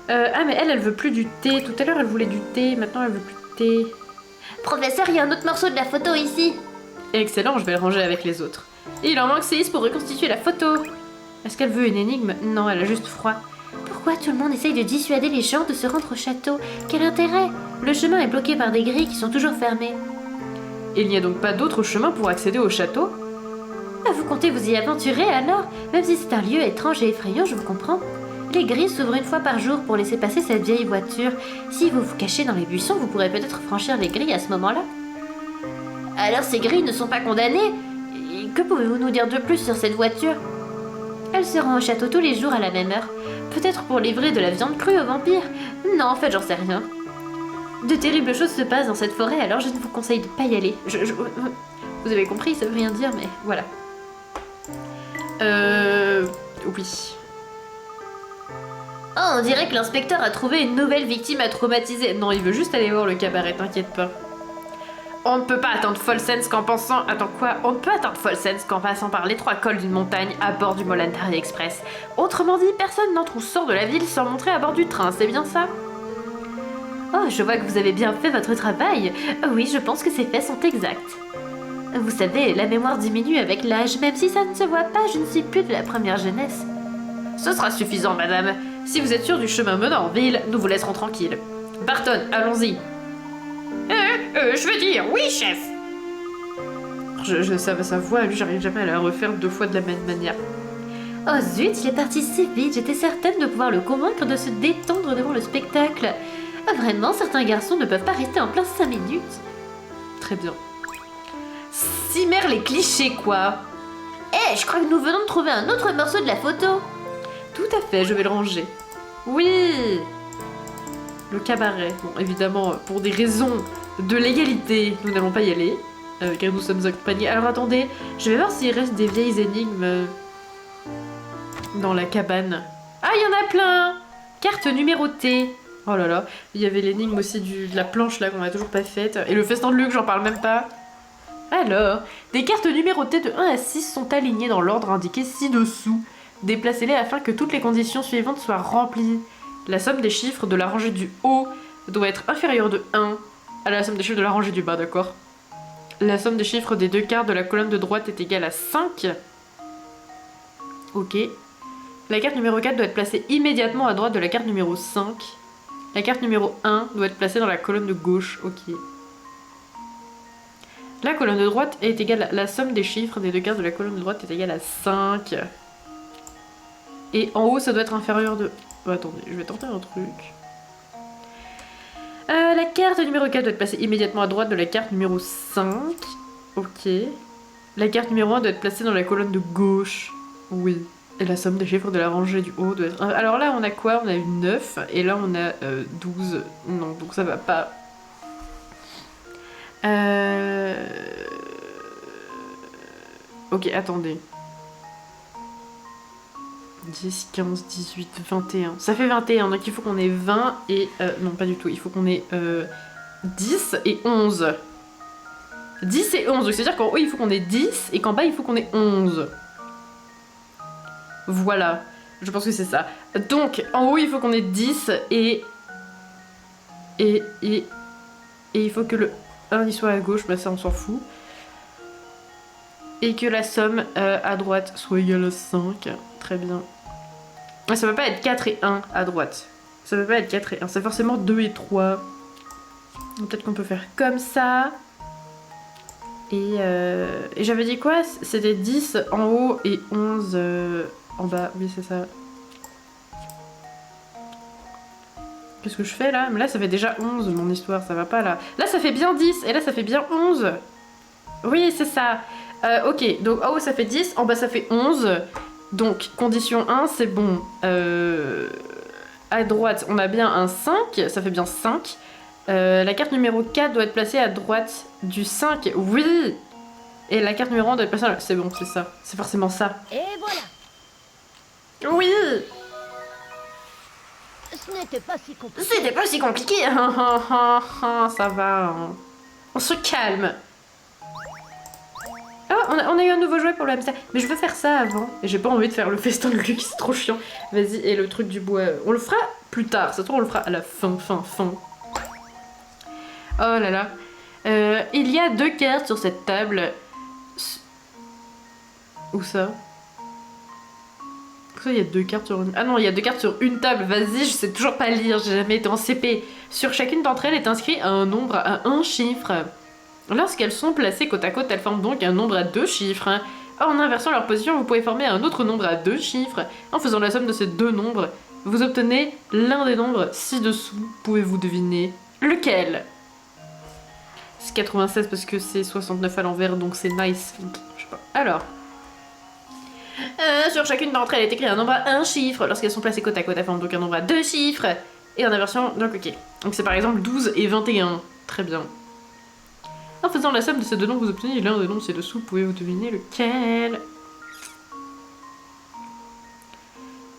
Ah, mais elle veut plus du thé. Tout à l'heure, elle voulait du thé. Maintenant, elle veut plus de thé. Professeur, il y a un autre morceau de la photo ici. Excellent, je vais le ranger avec les autres. Et il en manque 6 pour reconstituer la photo. Est-ce qu'elle veut une énigme? Non, elle a juste froid. Pourquoi tout le monde essaye de dissuader les gens de se rendre au château? Quel intérêt? Le chemin est bloqué par des grilles qui sont toujours fermées. Il n'y a donc pas d'autre chemin pour accéder au château? Ah, vous comptez vous y aventurer alors? Même si c'est un lieu étrange et effrayant, je vous comprends. Les grilles s'ouvrent une fois par jour pour laisser passer cette vieille voiture. Si vous vous cachez dans les buissons, vous pourrez peut-être franchir les grilles à ce moment-là. Alors ces grilles ne sont pas condamnées? Et que pouvez-vous nous dire de plus sur cette voiture? Elle se rend au château tous les jours à la même heure. Peut-être pour livrer de la viande crue aux vampires? Non, en fait, j'en sais rien. De terribles choses se passent dans cette forêt, alors je ne vous conseille de pas y aller. Vous avez compris, ça veut rien dire, mais voilà. Oui. Oh, on dirait que l'inspecteur a trouvé une nouvelle victime à traumatiser. Non, il veut juste aller voir le cabaret, t'inquiète pas. On ne peut pas attendre Folsens qu'en pensant... Attends, quoi? On ne peut attendre Folsens qu'en passant par l'étroit col d'une montagne à bord du Mollantari Express. Autrement dit, personne n'entre ou sort de la ville sans montrer à bord du train, c'est bien ça? Oh, je vois que vous avez bien fait votre travail. Oui, je pense que ces faits sont exacts. Vous savez, la mémoire diminue avec l'âge, même si ça ne se voit pas, je ne suis plus de la première jeunesse. Ce sera suffisant, madame. Si vous êtes sûr du chemin menant en ville, nous vous laisserons tranquille. Barton, allons-y. Je veux dire, oui, chef. Sa voix, lui, j'arrive jamais à la refaire 2 fois de la même manière. Oh zut, il est parti si vite, j'étais certaine de pouvoir le convaincre de se détendre devant le spectacle. Vraiment, certains garçons ne peuvent pas rester en place 5 minutes. Très bien. Cimer les clichés, quoi. Eh, je crois que nous venons de trouver un autre morceau de la photo. Tout à fait, je vais le ranger. Oui. Le cabaret. Bon, évidemment, pour des raisons de légalité, nous n'allons pas y aller, car nous sommes accompagnés. Alors attendez, je vais voir s'il reste des vieilles énigmes dans la cabane. Ah, il y en a plein. Carte numérotée. Oh là là, il y avait l'énigme aussi de la planche là qu'on a toujours pas faite. Et le festin de Luc, j'en parle même pas. Alors, des cartes numérotées de 1 à 6 sont alignées dans l'ordre indiqué ci-dessous. Déplacez-les afin que toutes les conditions suivantes soient remplies. La somme des chiffres de la rangée du haut doit être inférieure de 1 à la somme des chiffres de la rangée du bas, d'accord? La somme des chiffres des 2 quarts de la colonne de droite est égale à 5. Ok. La carte numéro 4 doit être placée immédiatement à droite de la carte numéro 5. La carte numéro 1 doit être placée dans la colonne de gauche. Ok. La colonne de droite est égale à la somme des chiffres des 2 quarts de la colonne de droite est égale à 5. Et en haut, ça doit être inférieur de... Oh, attendez, je vais tenter un truc. La carte numéro 4 doit être placée immédiatement à droite de la carte numéro 5. Ok. La carte numéro 1 doit être placée dans la colonne de gauche. Oui. Et la somme des chiffres de la rangée du haut doit être... Alors là, on a quoi? On a eu 9. Et là, on a 12. Non, donc ça va pas. Ok, attendez. 10, 15, 18, 21. Ça fait 21, donc il faut qu'on ait 20 et... non, pas du tout. Il faut qu'on ait 10 et 11. 10 et 11. Donc c'est-à-dire qu'en haut, il faut qu'on ait 10 et qu'en bas, il faut qu'on ait 11. Voilà. Je pense que c'est ça. Donc, en haut, il faut qu'on ait 10 et il faut que le 1 il soit à gauche. Bah ça, on s'en fout. Et que la somme à droite soit égale à 5. Très bien. Ça peut pas être 4 et 1 à droite. Ça peut pas être 4 et 1. C'est forcément 2 et 3. Peut-être qu'on peut faire comme ça. Et j'avais dit quoi? C'était 10 en haut et 11 en bas. Oui, c'est ça. Qu'est-ce que je fais là? Mais là, ça fait déjà 11 mon histoire. Ça va pas là. Là, ça fait bien 10 et là, ça fait bien 11. Oui, c'est ça. Ok, donc en haut, ça fait 10. En bas, ça fait 11. Donc, condition 1, c'est bon. À droite, on a bien un 5, ça fait bien 5. La carte numéro 4 doit être placée à droite du 5, oui. Et la carte numéro 1 doit être placée à... C'est bon, c'est ça. C'est forcément ça. Et voilà. Oui. Ce n'était pas si compliqué. C'était pas si compliqué. Ça va. On se calme. Ah, on a eu un nouveau jouet pour le hamster. Mais je veux faire ça avant. Et j'ai pas envie de faire le festin de Luc, c'est trop chiant. Vas-y, et le truc du bois, on le fera plus tard. Ça on le fera à la fin. Oh là là. Il y a 2 cartes sur cette table. Où ça? Pourquoi il y a 2 cartes sur une... Ah non, il y a 2 cartes sur une table. Vas-y, je sais toujours pas lire, j'ai jamais été en CP. Sur chacune d'entre elles est inscrit un nombre à 1 chiffre. Lorsqu'elles sont placées côte à côte, elles forment donc un nombre à 2 chiffres. En inversant leur position, vous pouvez former un autre nombre à 2 chiffres. En faisant la somme de ces 2 nombres, vous obtenez l'un des nombres ci-dessous. Pouvez-vous deviner lequel? C'est 96 parce que c'est 69 à l'envers, donc c'est nice. Je sais pas. Alors... sur chacune d'entre elles est écrit un nombre à 1 chiffre. Lorsqu'elles sont placées côte à côte, elles forment donc un nombre à 2 chiffres. Et en inversion, donc ok. Donc c'est par exemple 12 et 21. Très bien. En faisant la somme de ces 2 nombres, vous obtenez l'un des nombres ci-dessous. Pouvez-vous deviner lequel?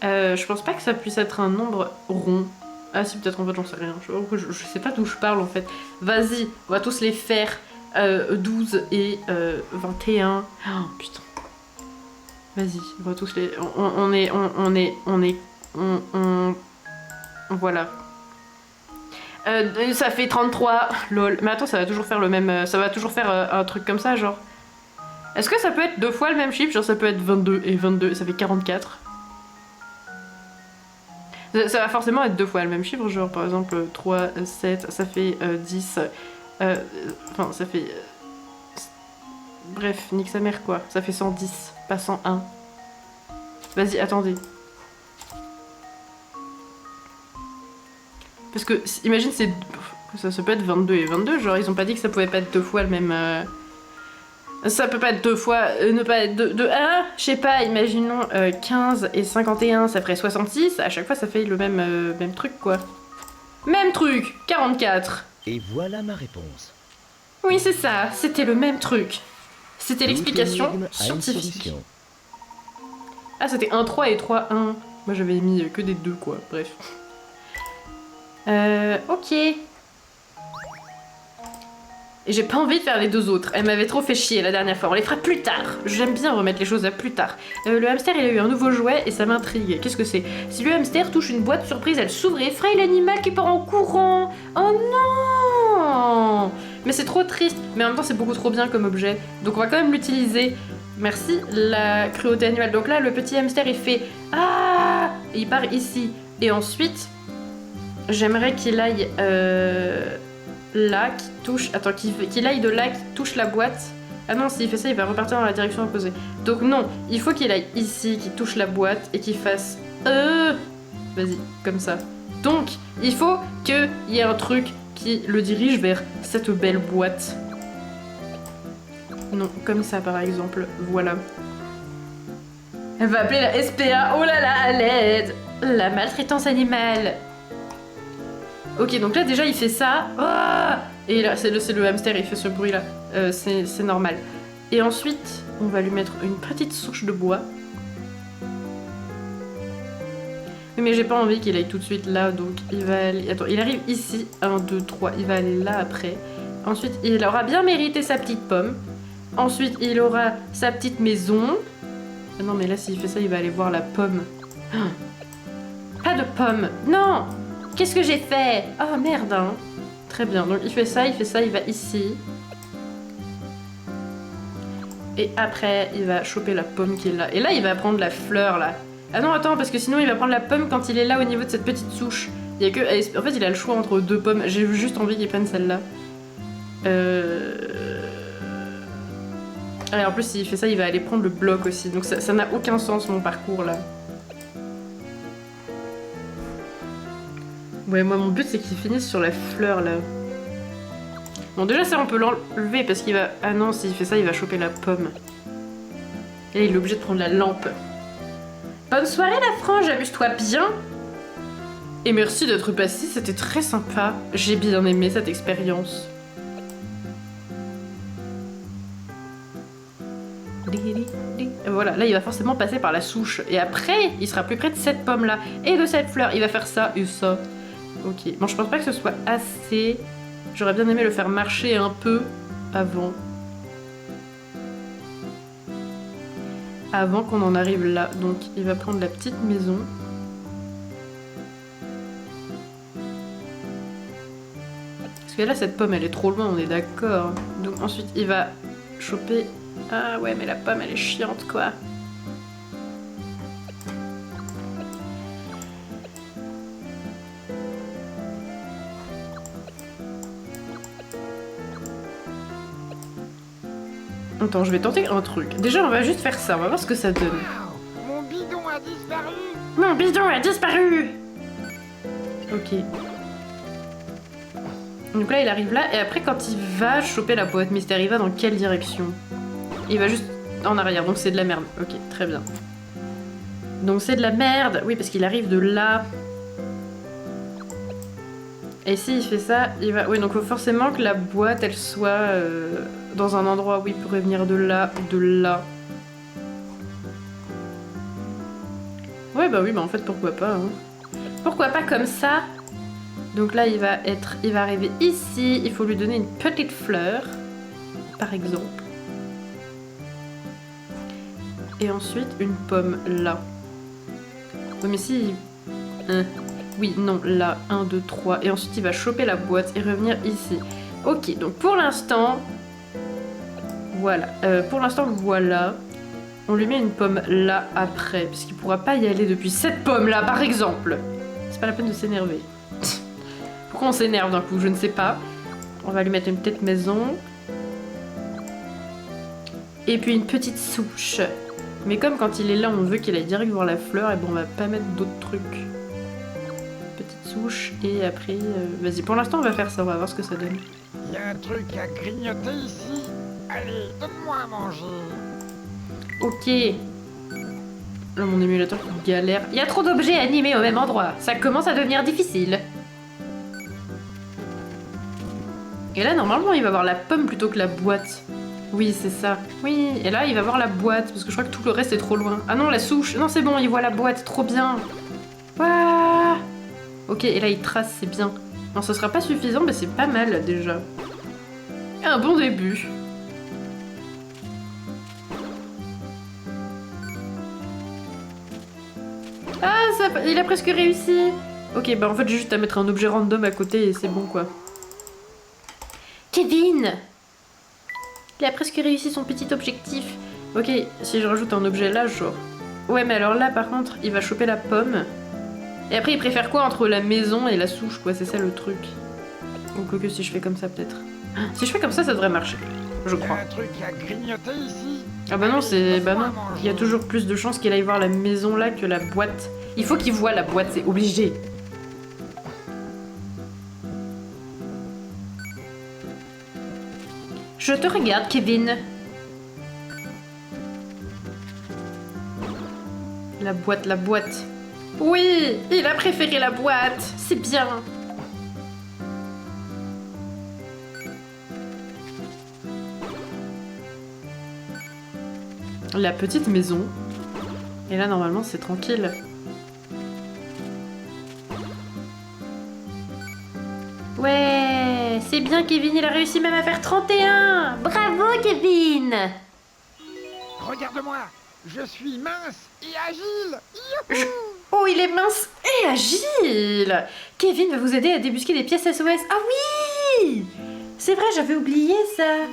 Je pense pas que ça puisse être un nombre rond. Ah si, peut-être en fait, j'en sais rien. Je sais pas d'où je parle en fait. Vas-y, on va tous les faire. 12 et 21. Oh putain. Vas-y, on va tous les... Voilà. Ça fait 33. Lol. Mais attends, ça va toujours faire le même... Ça va toujours faire un truc comme ça, genre. Est-ce que ça peut être 2 fois le même chiffre? Genre ça peut être 22 et 22, ça fait 44. Ça va forcément être 2 fois le même chiffre, genre par exemple 3, 7, ça fait 10. Enfin, ça fait... Bref, nique sa mère quoi. Ça fait 110, pas 101. Vas-y, attendez. Parce que, imagine, c'est... Ça peut être 22 et 22, genre ils ont pas dit que ça pouvait pas être 2 fois le même... Ça peut pas être 2 fois... ne pas être 2... Ah, je sais pas, imaginons 15 et 51, ça ferait 66. À chaque fois, ça fait le même truc, quoi. Même truc, 44. Et voilà ma réponse. Oui, c'est ça, c'était le même truc. C'était l'explication Toute énigme a une scientifique. solution. Ah, c'était 1, 3 et 3, 1. Moi, j'avais mis que des 2, quoi. Bref. Ok. Et j'ai pas envie de faire les 2 autres. Elle m'avait trop fait chier la dernière fois. On les fera plus tard. J'aime bien remettre les choses à plus tard. Le hamster, il a eu un nouveau jouet et ça m'intrigue. Qu'est-ce que c'est? Si le hamster touche une boîte surprise, elle s'ouvre et effraie l'animal qui part en courant. Oh non! Mais c'est trop triste. Mais en même temps, c'est beaucoup trop bien comme objet. Donc on va quand même l'utiliser. Merci, la cruauté animale. Donc là, le petit hamster, il fait « Ah !» et il part ici. Et ensuite, j'aimerais qu'il aille là, qui touche... Attends, qu'il aille de là, qui touche la boîte. Ah non, s'il fait ça, il va repartir dans la direction opposée. Donc non, il faut qu'il aille ici, qui touche la boîte et qu'il fasse... Vas-y, comme ça. Donc, il faut qu'il y ait un truc qui le dirige vers cette belle boîte. Non, comme ça par exemple, voilà. Elle va appeler la SPA, oh là là, à l'aide! La maltraitance animale. Ok, donc là déjà il fait ça. Oh, et là, c'est le hamster, il fait ce bruit là. C'est normal. Et ensuite, on va lui mettre une petite souche de bois. Mais j'ai pas envie qu'il aille tout de suite là, donc il va aller... Attends, il arrive ici, 1, 2, 3, il va aller là après. Ensuite, il aura bien mérité sa petite pomme. Ensuite, il aura sa petite maison. Ah non, mais là, s'il fait ça, il va aller voir la pomme. Ah, pas de pomme. Non! Qu'est-ce que j'ai fait? Oh, merde, hein. Très bien. Donc, il fait ça, il va ici. Et après, il va choper la pomme qui est là. Et là, il va prendre la fleur, là. Ah non, attends, parce que sinon, il va prendre la pomme quand il est là, au niveau de cette petite souche. Il y a que... En fait, il a le choix entre 2 pommes. J'ai juste envie qu'il prenne celle-là. Ah, en plus, s'il fait ça, il va aller prendre le bloc aussi. Donc ça n'a aucun sens, mon parcours, là. Ouais, moi, mon but, c'est qu'il finisse sur la fleur, là. Bon, déjà, ça, on peut l'enlever, parce qu'il va... Ah non, s'il fait ça, il va choper la pomme. Et là, il est obligé de prendre la lampe. Bonne soirée, la frange, amuse-toi bien. Et merci d'être passé, c'était très sympa. J'ai bien aimé cette expérience. Et voilà, là il va forcément passer par la souche. Et après, il sera plus près de cette pomme là. Et de cette fleur, il va faire ça et ça. Ok, bon je pense pas que ce soit assez. J'aurais bien aimé le faire marcher un peu avant. Avant qu'on en arrive là. Donc il va prendre la petite maison. Parce que là, cette pomme, elle est trop loin, on est d'accord. Donc ensuite, il va choper... Ah ouais, mais la pomme, elle est chiante, quoi. Attends, je vais tenter un truc. Déjà, on va juste faire ça, on va voir ce que ça donne. Mon bidon a disparu. Mon bidon a disparu! Ok. Donc là, il arrive là, et après, quand il va choper la boîte mystère, il va dans quelle direction? Il va juste en arrière, donc c'est de la merde. Ok, très bien. Donc c'est de la merde, oui, parce qu'il arrive de là. Et s'il fait ça, il va... Oui, donc il faut forcément que la boîte, elle soit dans un endroit où il pourrait venir de là ou de là. Ouais, bah oui, bah en fait, pourquoi pas, hein. Pourquoi pas comme ça? Donc là, il va arriver ici. Il faut lui donner une petite fleur, par exemple. Et ensuite, une pomme là. Oui, mais si... Oui, non, là, 1, 2, 3. Et ensuite, il va choper la boîte et revenir ici. Ok, donc pour l'instant... Voilà. Pour l'instant, voilà. On lui met une pomme là, après. Parce qu'il pourra pas y aller depuis cette pomme là, par exemple. C'est pas la peine de s'énerver. Pourquoi on s'énerve d'un coup? Je ne sais pas. On va lui mettre une petite maison. Et puis une petite souche. Mais comme quand il est là, on veut qu'il aille direct voir la fleur, et bon, on va pas mettre d'autres trucs. Petite souche, et après... Vas-y, pour l'instant, on va faire ça, on va voir ce que ça donne. Il y a un truc à grignoter ici. Allez, donne-moi à manger. Ok. Là, mon émulateur qui galère. Il y a trop d'objets animés au même endroit. Ça commence à devenir difficile. Et là, normalement, il va voir la pomme plutôt que la boîte. Oui, c'est ça. Oui, et là, il va voir la boîte, parce que je crois que tout le reste est trop loin. Ah non, la souche. Non, c'est bon, il voit la boîte. Trop bien. Waouh. Ok, et là, il trace, c'est bien. Non, ce sera pas suffisant, mais c'est pas mal, déjà. Un bon début. Ah, ça, il a presque réussi. Ok, bah en fait, j'ai juste à mettre un objet random à côté et c'est bon, quoi. Kevin! Il a presque réussi son petit objectif. Ok, si je rajoute un objet là, genre... Ouais, mais alors là, par contre, il va choper la pomme. Et après, il préfère quoi entre la maison et la souche, quoi? C'est ça, le truc. Ou que si je fais comme ça, peut-être. Si je fais comme ça devrait marcher. Je crois. Il y a un truc à grignoter ici. Ah bah non, c'est... Bah non. Il y a toujours plus de chances qu'il aille voir la maison là que la boîte. Il faut qu'il voit la boîte, c'est obligé. Je te regarde, Kevin. La boîte, la boîte. Oui, il a préféré la boîte. C'est bien. La petite maison. Et là, normalement, c'est tranquille. Ouais, c'est bien, Kevin, il a réussi même à faire 31. Bravo, Kevin! Regarde-moi, je suis mince et agile. Youhou. Oh, il est mince et agile. Kevin va vous aider à débusquer des pièces SOS. Ah oui! C'est vrai, j'avais oublié ça.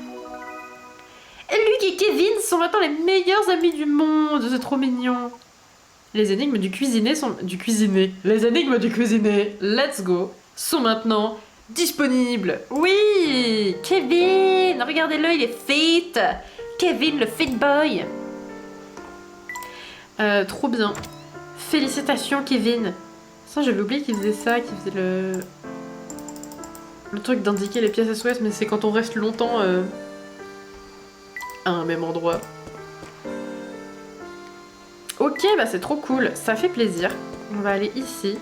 Luc et Kevin sont maintenant les meilleurs amis du monde. C'est trop mignon. Les énigmes du cuisinier sont... Les énigmes du cuisinier, let's go, sont maintenant disponibles. Oui! Kevin! Regardez-le, il est fit. Kevin, le fit boy. Trop bien. Félicitations, Kevin. Ça, j'avais oublié qu'il faisait ça, qu'il faisait le truc d'indiquer les pièces SOS, mais c'est quand on reste longtemps à un même endroit. Ok, bah c'est trop cool, ça fait plaisir. On va aller ici.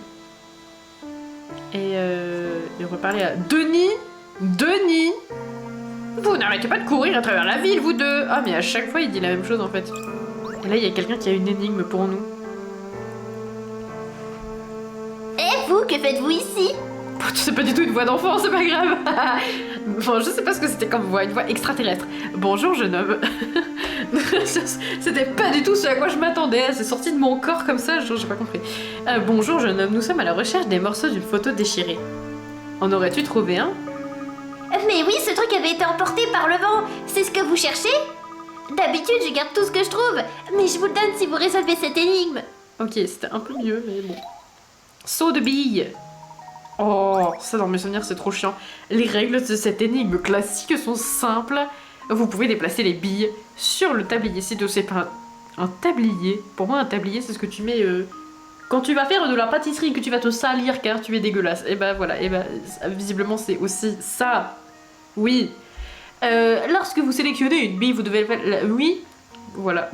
Et on va parler à Denis. Denis! Vous n'arrêtez pas de courir à travers la ville, vous deux! Ah, mais à chaque fois, il dit la même chose, en fait. Et là, il y a quelqu'un qui a une énigme pour nous. Et vous, que faites-vous ici? C'est pas du tout une voix d'enfant, c'est pas grave. Bon, je sais pas ce que c'était comme voix, une voix extraterrestre. Bonjour, jeune homme. C'était pas du tout ce à quoi je m'attendais. C'est sorti de mon corps comme ça, j'ai pas compris. Bonjour, jeune homme, nous sommes à la recherche des morceaux d'une photo déchirée. En aurais-tu trouvé un? Mais oui, ce truc avait été emporté par le vent. C'est ce que vous cherchez? D'habitude, je garde tout ce que je trouve. Mais je vous le donne si vous résolvez cette énigme. Ok, c'était un peu mieux, mais bon. Saut de billes. Oh, ça dans mes souvenirs c'est trop chiant. Les règles de cette énigme classique sont simples. Vous pouvez déplacer les billes sur le tablier. Si c'est pas un tablier, pour moi un tablier c'est ce que tu mets quand tu vas faire de la pâtisserie, que tu vas te salir car tu es dégueulasse. Et bah voilà, et bah visiblement c'est aussi ça. Oui. Lorsque vous sélectionnez une bille, vous devez... Oui, voilà.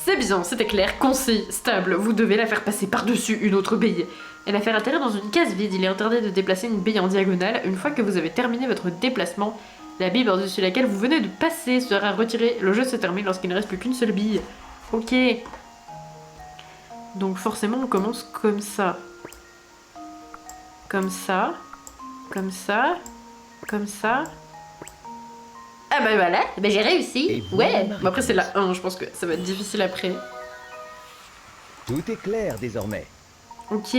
C'est bien, c'était clair, concis, stable. Vous devez la faire passer par-dessus une autre bille et la faire atterrir dans une case vide. Il est interdit de déplacer une bille en diagonale. Une fois que vous avez terminé votre déplacement, la bille par-dessus laquelle vous venez de passer sera retirée. Le jeu se termine lorsqu'il ne reste plus qu'une seule bille. Ok. Donc forcément, on commence comme ça. Comme ça. Comme ça. Comme ça. Ah bah voilà, bah j'ai réussi. Ouais. Bon, après c'est la 1, je pense que ça va être difficile après. Tout est clair désormais. Ok.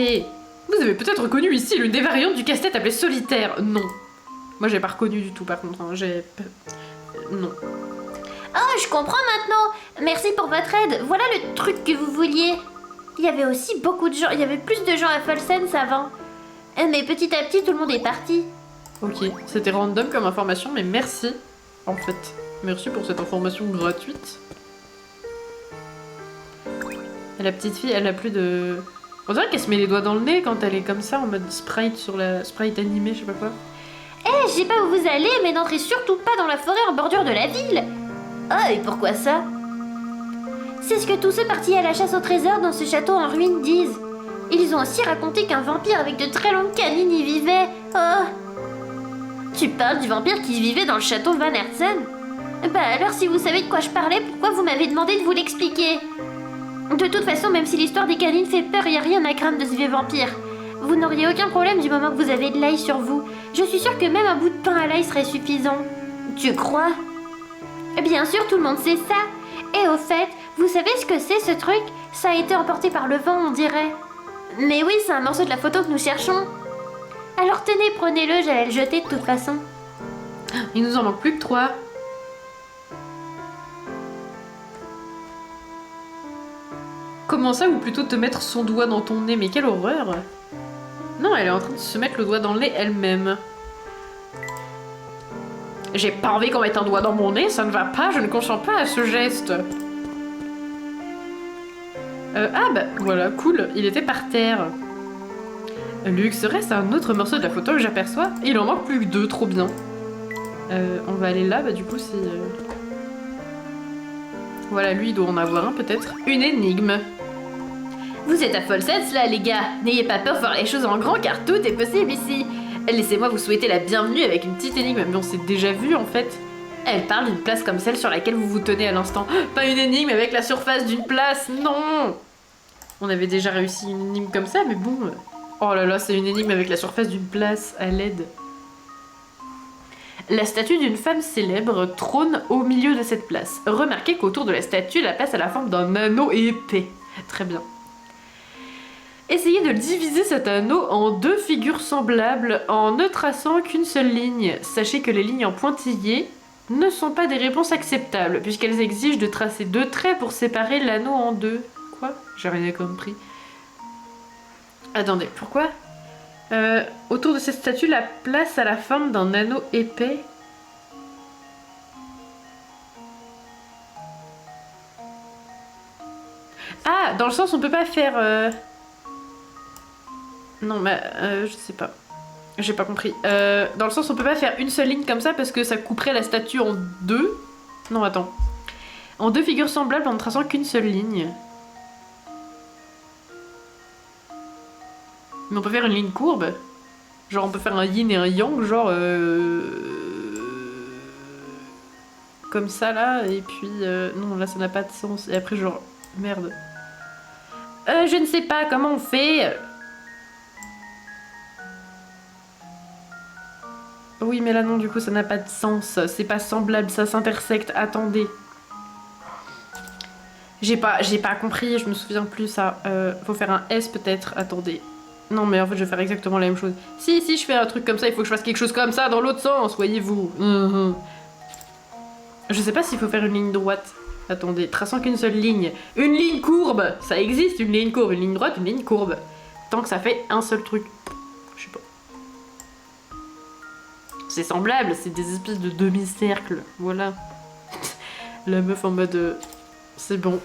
Vous avez peut-être reconnu ici l'une des variantes du casse-tête appelé solitaire. Non. Moi j'ai pas reconnu du tout par contre. Hein. J'ai... Non. Oh, je comprends maintenant. Merci pour votre aide. Voilà le truc que vous vouliez. Il y avait aussi beaucoup de gens. Il y avait plus de gens à Folsen's avant. Mais petit à petit, tout le monde est parti. Ok. C'était random comme information, mais merci. En fait. Merci pour cette information gratuite. Et la petite fille, elle a plus de... On dirait qu'elle se met les doigts dans le nez quand elle est comme ça, en mode sprite sur la... sprite animée, je sais pas quoi. Eh, je sais pas où vous allez, mais n'entrez surtout pas dans la forêt en bordure de la ville. Oh, et pourquoi ça? C'est ce que tous ceux partis à la chasse au trésor dans ce château en ruine disent. Ils ont aussi raconté qu'un vampire avec de très longues canines y vivait. Oh. Tu parles du vampire qui vivait dans le château Van Herzen? Bah alors si vous savez de quoi je parlais, pourquoi vous m'avez demandé de vous l'expliquer? De toute façon, même si l'histoire des canines fait peur, y a rien à craindre de ce vieux vampire. Vous n'auriez aucun problème du moment que vous avez de l'ail sur vous. Je suis sûre que même un bout de pain à l'ail serait suffisant. Tu crois? Bien sûr, tout le monde sait ça. Et au fait, vous savez ce que c'est ce truc? Ça a été emporté par le vent, on dirait. Mais oui, c'est un morceau de la photo que nous cherchons. Alors tenez, prenez-le, j'allais le jeter de toute façon. Il nous en manque plus que 3. Comment ça, ou plutôt te mettre son doigt dans ton nez? Mais quelle horreur! Non, elle est en train de se mettre le doigt dans le nez elle-même. J'ai pas envie qu'on mette un doigt dans mon nez, ça ne va pas, je ne consens pas à ce geste. Ah bah voilà, cool, il était par terre. Lux, reste un autre morceau de la photo que j'aperçois. Il en manque plus que 2, trop bien. On va aller là, bah du coup c'est... Voilà, lui il doit en avoir un peut-être. Une énigme. Vous êtes à Folsen's là les gars. N'ayez pas peur de voir les choses en grand car tout est possible ici. Laissez-moi vous souhaiter la bienvenue avec une petite énigme, mais on s'est déjà vu en fait. Elle parle d'une place comme celle sur laquelle vous vous tenez à l'instant. Pas une énigme avec la surface d'une place, non! On avait déjà réussi une énigme comme ça, mais bon... Oh là là, c'est une énigme avec la surface d'une place, à l'aide. La statue d'une femme célèbre trône au milieu de cette place. Remarquez qu'autour de la statue, la place a la forme d'un anneau épais. Très bien. Essayez de diviser cet anneau en 2 figures semblables en ne traçant qu'une seule ligne. Sachez que les lignes en pointillés ne sont pas des réponses acceptables, puisqu'elles exigent de tracer 2 traits pour séparer l'anneau en 2. Quoi? J'ai rien compris. Attendez, pourquoi? Autour de cette statue, la place a la forme d'un anneau épais. Ah, dans le sens on peut pas faire... Non, mais je sais pas. J'ai pas compris. Dans le sens on peut pas faire une seule ligne comme ça parce que ça couperait la statue en 2. Non, attends. En 2 figures semblables en ne traçant qu'une seule ligne. Mais on peut faire une ligne courbe. Genre on peut faire un yin et un yang, genre... Comme ça là, et puis... Non, là ça n'a pas de sens. Et après genre... Merde. Je ne sais pas comment on fait. Oui, mais là non, du coup ça n'a pas de sens. C'est pas semblable, ça s'intersecte. Attendez. J'ai pas compris, je me souviens plus ça. Faut faire un S peut-être. Attendez. Non, mais en fait, je vais faire exactement la même chose. Si je fais un truc comme ça, il faut que je fasse quelque chose comme ça dans l'autre sens, voyez-vous. Je sais pas s'il faut faire une ligne droite. Attendez, traçant qu'une seule ligne. Une ligne courbe. Ça existe, une ligne courbe. Une ligne droite, une ligne courbe. Tant que ça fait un seul truc. Je sais pas. C'est semblable, c'est des espèces de demi-cercles. Voilà. La meuf en mode... c'est bon.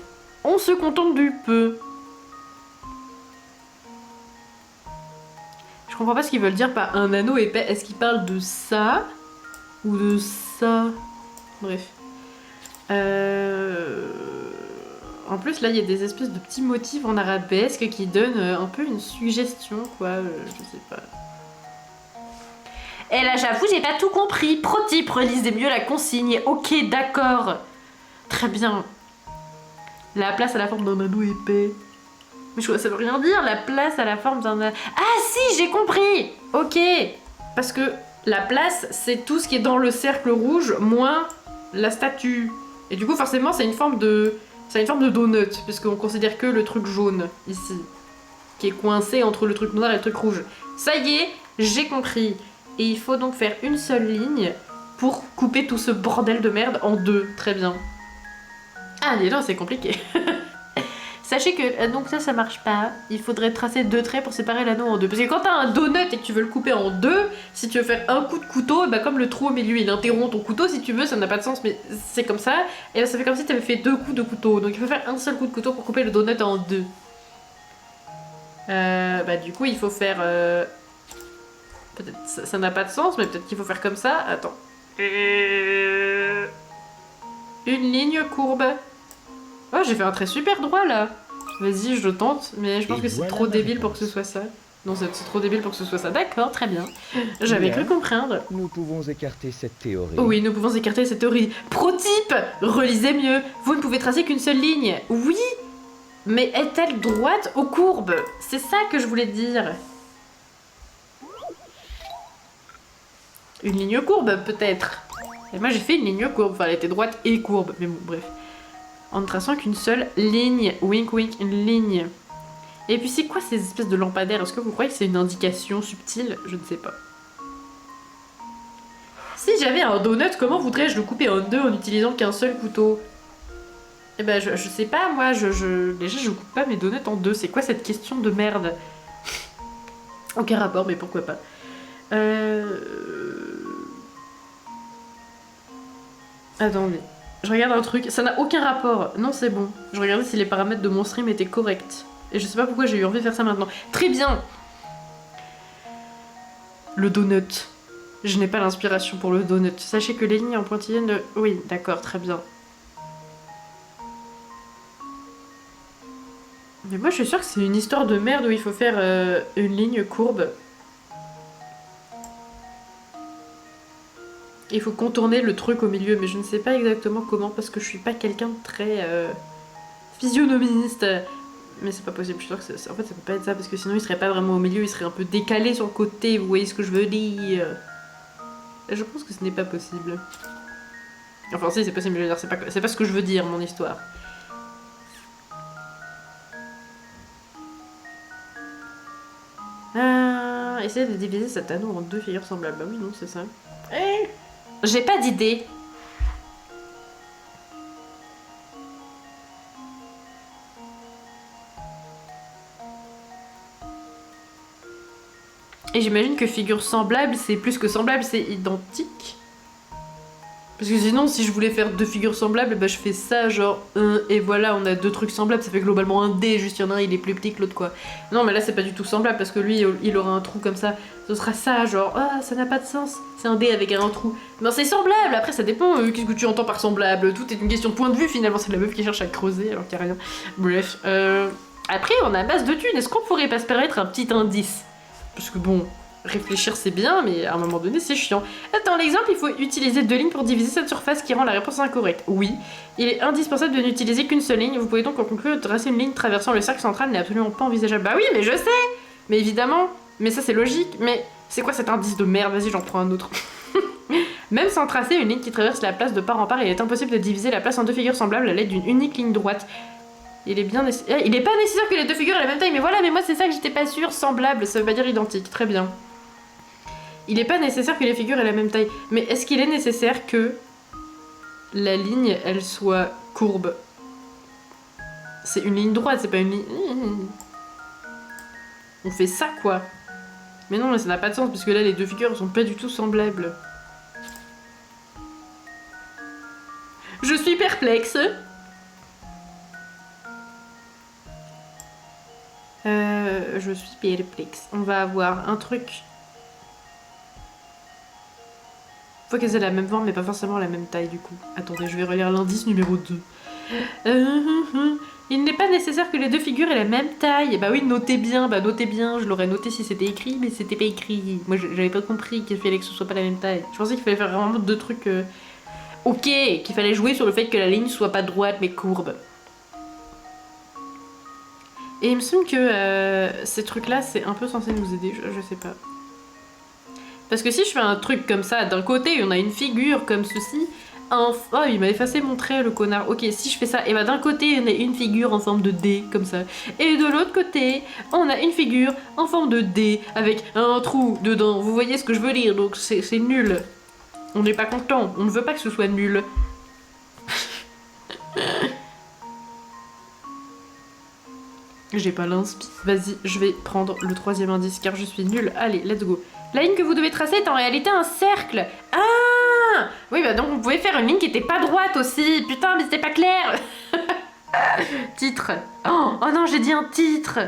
On se contente du peu. Je comprends pas ce qu'ils veulent dire par un anneau épais. Est-ce qu'ils parlent de ça ou de ça? Bref. En plus, là, il y a des espèces de petits motifs en arabesque qui donnent un peu une suggestion, quoi. Je sais pas. Et là, j'avoue, j'ai pas tout compris. Pro type, relisez mieux la consigne. Ok, d'accord. Très bien. La place à la forme d'un anneau épais. Mais je crois que ça veut rien dire, la place à la forme d'un... Ah si, j'ai compris. Ok. Parce que la place, c'est tout ce qui est dans le cercle rouge, moins la statue. Et du coup, forcément, c'est une forme de... c'est une forme de donut, puisqu'on considère que le truc jaune, ici. Qui est coincé entre le truc noir et le truc rouge. Ça y est, j'ai compris. Et il faut donc faire une seule ligne pour couper tout ce bordel de merde en deux. Très bien. Ah, dis donc, c'est compliqué. Sachez que, donc ça marche pas. Il faudrait tracer 2 traits pour séparer l'anneau en deux. Parce que quand t'as un donut et que tu veux le couper en deux, si tu veux faire un coup de couteau, bah comme le trou au milieu il interrompt ton couteau, si tu veux, ça n'a pas de sens, mais c'est comme ça. Et là, ça fait comme si t'avais fait 2 coups de couteau. Donc il faut faire un seul coup de couteau pour couper le donut en deux. Bah du coup, il faut faire... Peut-être ça n'a pas de sens, mais peut-être qu'il faut faire comme ça. Attends. Une ligne courbe. Oh, j'ai fait un trait super droit là. Vas-y, je tente, mais je pense que c'est trop débile pour que ce soit ça. Non, c'est trop débile pour que ce soit ça. D'accord, très bien. J'avais cru comprendre. Nous pouvons écarter cette théorie. Oui, nous pouvons écarter cette théorie. Pro-type, relisez mieux. Vous ne pouvez tracer qu'une seule ligne. Oui, mais est-elle droite aux courbes? C'est ça que je voulais dire. Une ligne courbe, peut-être. Et moi, j'ai fait une ligne courbe. Enfin, elle était droite et courbe. Mais bon, bref. En ne traçant qu'une seule ligne. Wink, wink, une ligne. Et puis, c'est quoi ces espèces de lampadaires? Est-ce que vous croyez que c'est une indication subtile? Je ne sais pas. Si j'avais un donut, comment voudrais-je le couper en deux en utilisant qu'un seul couteau? Eh ben, je sais pas, moi, déjà, je coupe pas mes donuts en deux. C'est quoi cette question de merde? Aucun rapport, mais pourquoi pas. Attendez. Je regarde un truc. Ça n'a aucun rapport. Non, c'est bon. Je regardais si les paramètres de mon stream étaient corrects. Et je sais pas pourquoi j'ai eu envie de faire ça maintenant. Très bien! Le donut. Je n'ai pas l'inspiration pour le donut. Sachez que les lignes en pointillés ne... Oui, d'accord, très bien. Mais moi, je suis sûre que c'est une histoire de merde où il faut faire une ligne courbe. Il faut contourner le truc au milieu, mais je ne sais pas exactement comment, parce que je suis pas quelqu'un de très physionomiste. Mais c'est pas possible, je suis sûre que en fait ça peut pas être ça, parce que sinon il serait pas vraiment au milieu, il serait un peu décalé sur le côté, vous voyez ce que je veux dire. Et je pense que ce n'est pas possible. Enfin si, c'est possible, je veux dire, c'est pas ce que je veux dire, mon histoire. Essayez de diviser cet anneau en deux figures semblables. Bah oui, non, c'est ça. J'ai pas d'idée. Et j'imagine que figure semblable, c'est plus que semblable, c'est identique. Parce que sinon, si je voulais faire deux figures semblables, bah je fais ça, genre, et voilà, on a deux trucs semblables, ça fait globalement un dé, juste il y en a un, il est plus petit que l'autre, quoi. Non, mais là, c'est pas du tout semblable, parce que lui, il aura un trou comme ça. Ce sera ça, genre, ah, ça n'a pas de sens. C'est un dé avec un trou. Non, c'est semblable, après, ça dépend, qu'est-ce que tu entends par semblable. Tout est une question de point de vue, finalement, c'est la meuf qui cherche à creuser, alors qu'il n'y a rien. Bref, après, on a base de thunes, est-ce qu'on pourrait pas se permettre un petit indice? Parce que bon... Réfléchir c'est bien, mais à un moment donné c'est chiant. Dans l'exemple, il faut utiliser deux lignes pour diviser cette surface qui rend la réponse incorrecte. Oui, il est indispensable de n'utiliser qu'une seule ligne. Vous pouvez donc en conclure tracer une ligne traversant le cercle central n'est absolument pas envisageable. Bah oui, mais je sais. Mais évidemment. Mais ça c'est logique. Mais c'est quoi cet indice de merde? Vas-y, j'en prends un autre. Même sans tracer une ligne qui traverse la place de part en part, il est impossible de diviser la place en deux figures semblables à l'aide d'une unique ligne droite. Il est bien il est pas nécessaire que les deux figures aient la même taille, mais voilà, mais moi c'est ça que j'étais pas sûre, semblable, ça veut pas dire identique, très bien. Il est pas nécessaire que les figures aient la même taille, mais est-ce qu'il est nécessaire que la ligne, elle soit courbe? C'est une ligne droite, c'est pas une ligne... On fait ça, quoi. Mais non, mais ça n'a pas de sens, puisque là, les deux figures sont pas du tout semblables. Je suis perplexe. Je suis perplexe. On va avoir un truc... Faut qu'elles aient la même forme, mais pas forcément la même taille, du coup. Attendez, je vais relire l'indice numéro 2. Il n'est pas nécessaire que les deux figures aient la même taille. Bah oui, notez bien, je l'aurais noté si c'était écrit, mais c'était pas écrit. Moi, j'avais pas compris qu'il fallait que ce soit pas la même taille. Je pensais qu'il fallait faire vraiment deux trucs... Ok, qu'il fallait jouer sur le fait que la ligne soit pas droite, mais courbe. Et il me semble que ces trucs-là, c'est un peu censé nous aider, je sais pas. Parce que si je fais un truc comme ça, d'un côté, on a une figure comme ceci... Oh, il m'a effacé mon trait, le connard. Ok, si je fais ça, et bah d'un côté, on a une figure en forme de D, comme ça. Et de l'autre côté, on a une figure en forme de D, avec un trou dedans. Vous voyez ce que je veux dire, donc c'est nul. On n'est pas content, on ne veut pas que ce soit nul. J'ai pas l'inspi. Vas-y, je vais prendre le troisième indice, car je suis nulle. Allez, let's go. La ligne que vous devez tracer est en réalité un cercle. Ah! Oui, bah donc vous pouvez faire une ligne qui était pas droite aussi. Putain, mais c'était pas clair. Titre. Oh non, j'ai dit un titre.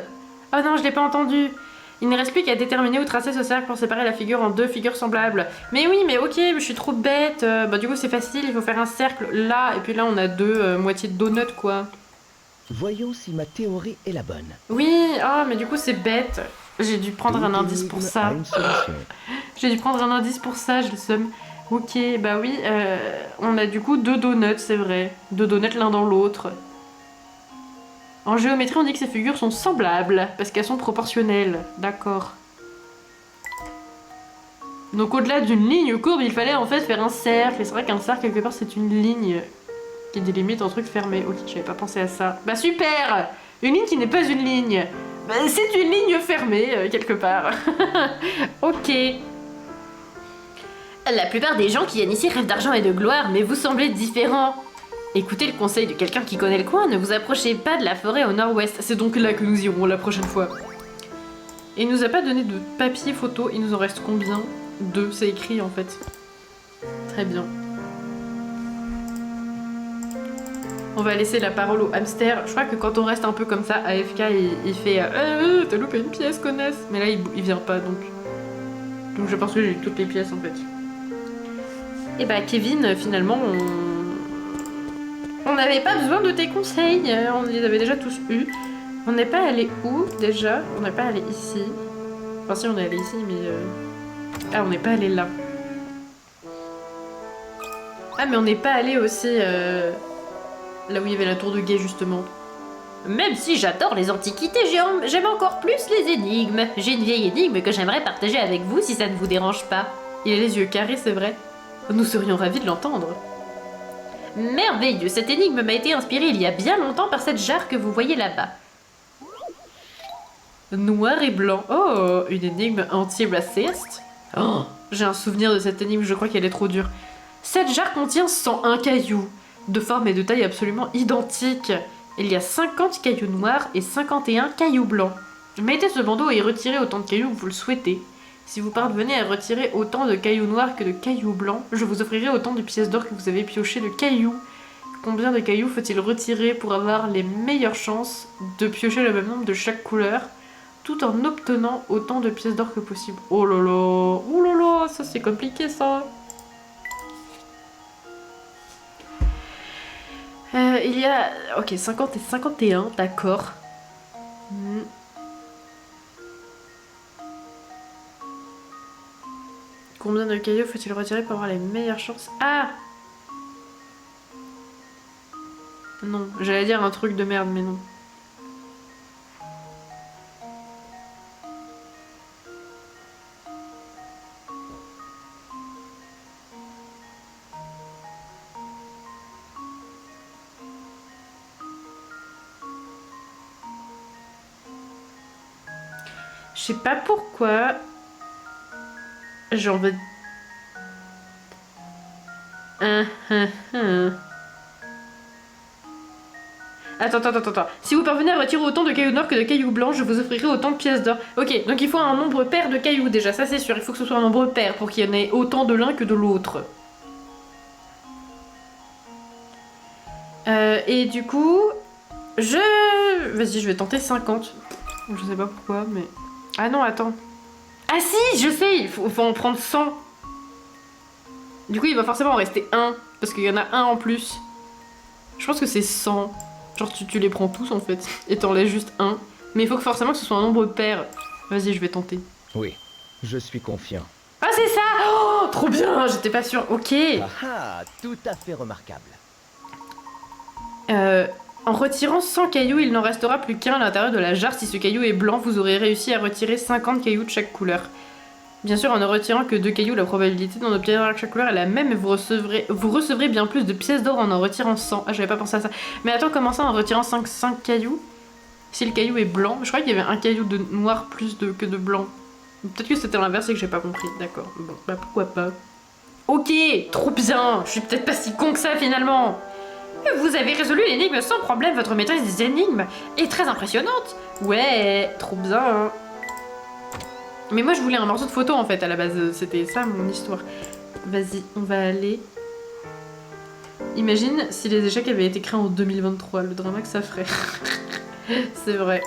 Oh non, je l'ai pas entendu. Il ne reste plus qu'à déterminer où tracer ce cercle pour séparer la figure en deux figures semblables. Mais oui, mais ok, je suis trop bête. Bah du coup c'est facile, il faut faire un cercle là, et puis là on a deux moitiés de donut quoi. Voyons si ma théorie est la bonne. Oui, mais du coup c'est bête. J'ai dû prendre un indice pour ça. J'ai dû prendre un indice pour ça, je le somme. Ok, bah oui, on a du coup deux donuts, c'est vrai. Deux donuts l'un dans l'autre. En géométrie, on dit que ces figures sont semblables, parce qu'elles sont proportionnelles. D'accord. Donc au-delà d'une ligne courbe, il fallait en fait faire un cercle. Et c'est vrai qu'un cercle, quelque part, c'est une ligne qui délimite un truc fermé. Ok, j'avais pas pensé à ça. Bah super! Une ligne qui n'est pas une ligne. Bah, c'est une ligne fermée, quelque part. Ok. La plupart des gens qui viennent ici rêvent d'argent et de gloire, mais vous semblez différents. Écoutez le conseil de quelqu'un qui connaît le coin, ne vous approchez pas de la forêt au nord-ouest. C'est donc là que nous irons la prochaine fois. Et il nous a pas donné de papier photo, il nous en reste combien? 2, c'est écrit en fait. Très bien. On va laisser la parole au hamster. Je crois que quand on reste un peu comme ça, AFK il fait t'as loupé une pièce, connasse. Mais là il vient pas donc. Donc je pense que j'ai eu toutes les pièces en fait. Et bah Kevin, finalement on n'avait pas besoin de tes conseils, on les avait déjà tous eus. On n'est pas allé où déjà? On n'est pas allé ici. Enfin si on est allé ici mais... Ah on n'est pas allé là. Ah mais on n'est pas allé aussi là où il y avait la tour de guet justement. Même si j'adore les antiquités, j'aime encore plus les énigmes. J'ai une vieille énigme que j'aimerais partager avec vous si ça ne vous dérange pas. Il a les yeux carrés, c'est vrai. Nous serions ravis de l'entendre. Merveilleux, cette énigme m'a été inspirée il y a bien longtemps par cette jarre que vous voyez là-bas. Noir et blanc. Oh, une énigme anti-raciste. Oh, j'ai un souvenir de cette énigme, je crois qu'elle est trop dure. Cette jarre contient 101 cailloux, de forme et de taille absolument identiques. Il y a 50 cailloux noirs et 51 cailloux blancs. Mettez ce bandeau et retirez autant de cailloux que vous le souhaitez. Si vous parvenez à retirer autant de cailloux noirs que de cailloux blancs, je vous offrirai autant de pièces d'or que vous avez pioché de cailloux. Combien de cailloux faut-il retirer pour avoir les meilleures chances de piocher le même nombre de chaque couleur, tout en obtenant autant de pièces d'or que possible? Oh là là, oh là là, ça c'est compliqué ça. Il y a... Ok, 50 et 51, d'accord. Combien de cailloux faut-il retirer pour avoir les meilleures chances? Ah! Non, j'allais dire un truc de merde, mais non. sais pas pourquoi. J'en veux... Attends. Si vous parvenez à retirer autant de cailloux noirs que de cailloux blancs, je vous offrirai autant de pièces d'or. Ok, donc il faut un nombre pair de cailloux déjà, ça c'est sûr. Il faut que ce soit un nombre pair pour qu'il y en ait autant de l'un que de l'autre. Et du coup... Vas-y, je vais tenter 50. Je sais pas pourquoi, mais... Ah non, attends. Ah si, je sais, il faut en prendre 100. Du coup, il va forcément en rester un, parce qu'il y en a un en plus. Je pense que c'est 100. Genre, tu les prends tous, en fait, et t'en laisses juste un. Mais il faut que forcément que ce soit un nombre pair. Vas-y, je vais tenter. Oui, je suis confiant. Ah, c'est ça! Oh, trop bien! J'étais pas sûre. Ok. Ah, tout à fait remarquable. En retirant 100 cailloux, il n'en restera plus qu'un à l'intérieur de la jarre. Si ce caillou est blanc, vous aurez réussi à retirer 50 cailloux de chaque couleur. Bien sûr, en ne retirant que 2 cailloux, la probabilité d'en obtenir chaque couleur est la même, mais vous recevrez bien plus de pièces d'or en retirant 100. Ah, j'avais pas pensé à ça. Mais attends, comment ça, en retirant 5 cailloux? Si le caillou est blanc, je crois qu'il y avait un caillou de noir plus que de blanc. Peut-être que c'était l'inverse et que j'ai pas compris. D'accord, bon, bah pourquoi pas. Ok, trop bien. Je suis peut-être pas si con que ça finalement. Vous avez résolu l'énigme sans problème, votre maîtrise des énigmes est très impressionnante. Ouais, trop bien. Hein. Mais moi je voulais un morceau de photo en fait à la base, c'était ça mon histoire. Vas-y, on va aller... Imagine si les échecs avaient été créés en 2023, le drama que ça ferait. C'est vrai.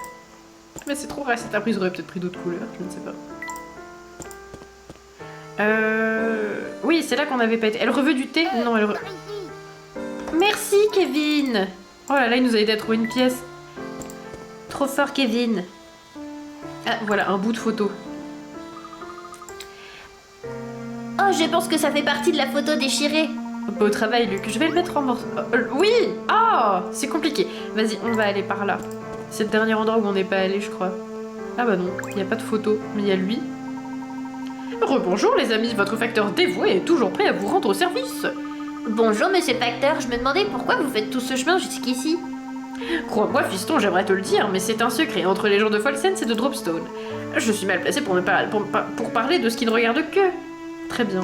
Mais c'est trop raciste, après ils auraient peut-être pris d'autres couleurs, je ne sais pas. Oui, c'est là qu'on avait pas été. Elle reveut du thé? Non, elle reveut... Merci Kevin. Oh là là, il nous a aidé à trouver une pièce. Trop fort Kevin. Ah, voilà, un bout de photo. Oh, je pense que ça fait partie de la photo déchirée. Beau travail Luc, je vais le mettre en morceaux. Oui. Oh, c'est compliqué. Vas-y, on va aller par là. C'est le dernier endroit où on n'est pas allé, je crois. Ah bah non, il n'y a pas de photo, mais il y a lui. Rebonjour les amis, votre facteur dévoué est toujours prêt à vous rendre au service. Bonjour monsieur le facteur, je me demandais pourquoi vous faites tout ce chemin jusqu'ici. Crois-moi fiston, j'aimerais te le dire, mais c'est un secret entre les gens de Folsense et de Dropstone. Je suis mal placée pour parler de ce qui ne regarde que. Très bien.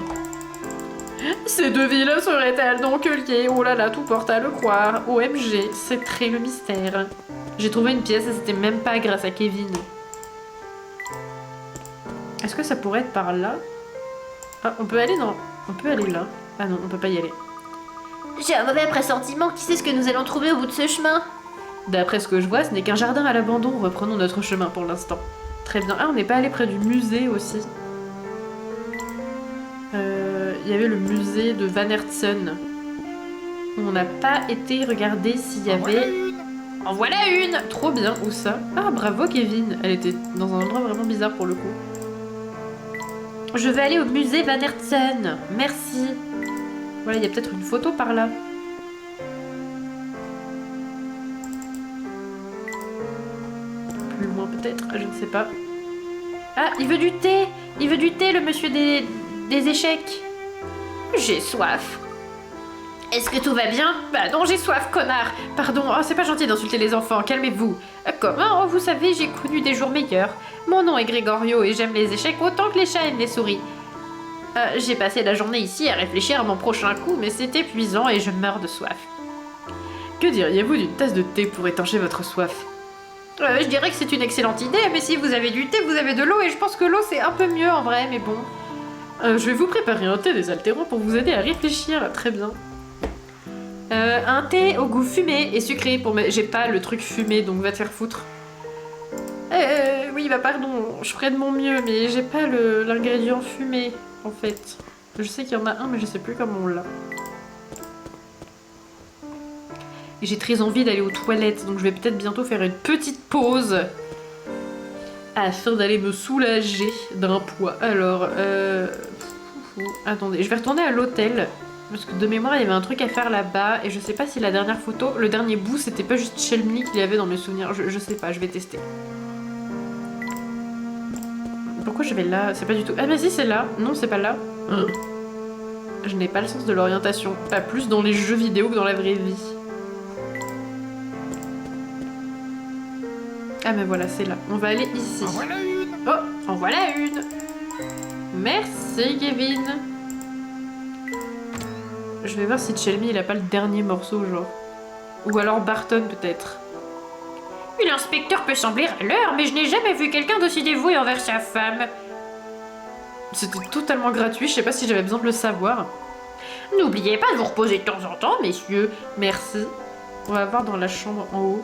Ces deux villes seraient-elles donc liées? Oh là là, tout porte à le croire. OMG, c'est très le mystère. J'ai trouvé une pièce et c'était même pas grâce à Kevin. Est-ce que ça pourrait être par là? Ah, on peut aller non. On peut aller là. Ah non, on peut pas y aller. J'ai un mauvais pressentiment, qui sait ce que nous allons trouver au bout de ce chemin? D'après ce que je vois, ce n'est qu'un jardin à l'abandon. Reprenons notre chemin pour l'instant. Très bien. Ah, on n'est pas allé près du musée aussi. Il y avait le musée de Van Hertzen. On n'a pas été regarder s'il y avait... En voilà une! Trop bien, où ça? Ah, bravo Kevin. Elle était dans un endroit vraiment bizarre pour le coup. Je vais aller au musée Van Hertzen. Merci. Voilà, il y a peut-être une photo par là. Plus loin peut-être, je ne sais pas. Ah, il veut du thé! Il veut du thé, le monsieur des échecs. J'ai soif. Est-ce que tout va bien? Bah non, j'ai soif, connard. Pardon, oh, c'est pas gentil d'insulter les enfants, calmez-vous. Comment? Oh, vous savez, j'ai connu des jours meilleurs. Mon nom est Gregorio et j'aime les échecs autant que les chats aiment les souris. J'ai passé la journée ici à réfléchir à mon prochain coup, mais c'est épuisant et je meurs de soif. Que diriez-vous d'une tasse de thé pour étancher votre soif? Je dirais que c'est une excellente idée, mais si vous avez du thé, vous avez de l'eau, et je pense que l'eau c'est un peu mieux en vrai, mais bon. Je vais vous préparer un thé désaltérant pour vous aider à réfléchir, très bien. Un thé au goût fumé et sucré pour me... J'ai pas le truc fumé, donc va te faire foutre. Oui, bah pardon, je ferai de mon mieux, mais j'ai pas l'ingrédient fumé, en fait. Je sais qu'il y en a un, mais je sais plus comment on l'a. Et j'ai très envie d'aller aux toilettes, donc je vais peut-être bientôt faire une petite pause afin d'aller me soulager d'un poids. Alors, attendez, je vais retourner à l'hôtel. Parce que de mémoire, il y avait un truc à faire là-bas. Et je sais pas si la dernière photo, le dernier bout, c'était pas juste Shelmy qu'il y avait dans mes souvenirs. Je sais pas, je vais tester. Pourquoi je vais là? C'est pas du tout... Ah mais si, c'est là. Non, c'est pas là. Je n'ai pas le sens de l'orientation. Pas plus dans les jeux vidéo que dans la vraie vie. Ah mais voilà, c'est là. On va aller ici. En voilà une. Oh, En voilà une. Merci, Kevin. Je vais voir si Chelmy il a pas le dernier morceau, genre. Ou alors Barton, peut-être. L'inspecteur peut sembler à l'heure, mais je n'ai jamais vu quelqu'un d'aussi dévoué envers sa femme. C'était totalement gratuit, je sais pas si j'avais besoin de le savoir. N'oubliez pas de vous reposer de temps en temps, messieurs. Merci. On va voir dans la chambre en haut.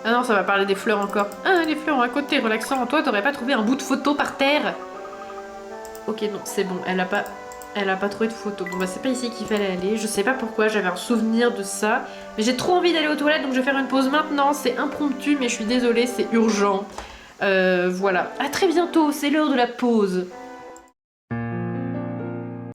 Ah non, ça va parler des fleurs encore. Ah, les fleurs ont un côté relaxant. Toi, t'aurais pas trouvé un bout de photo par terre? Ok, non, c'est bon. Elle a pas trouvé de photo. Bon, bah, c'est pas ici qu'il fallait aller. Je sais pas pourquoi, j'avais un souvenir de ça. Mais j'ai trop envie d'aller aux toilettes, donc je vais faire une pause maintenant. C'est impromptu, mais je suis désolée, c'est urgent. Voilà. À très bientôt, c'est l'heure de la pause.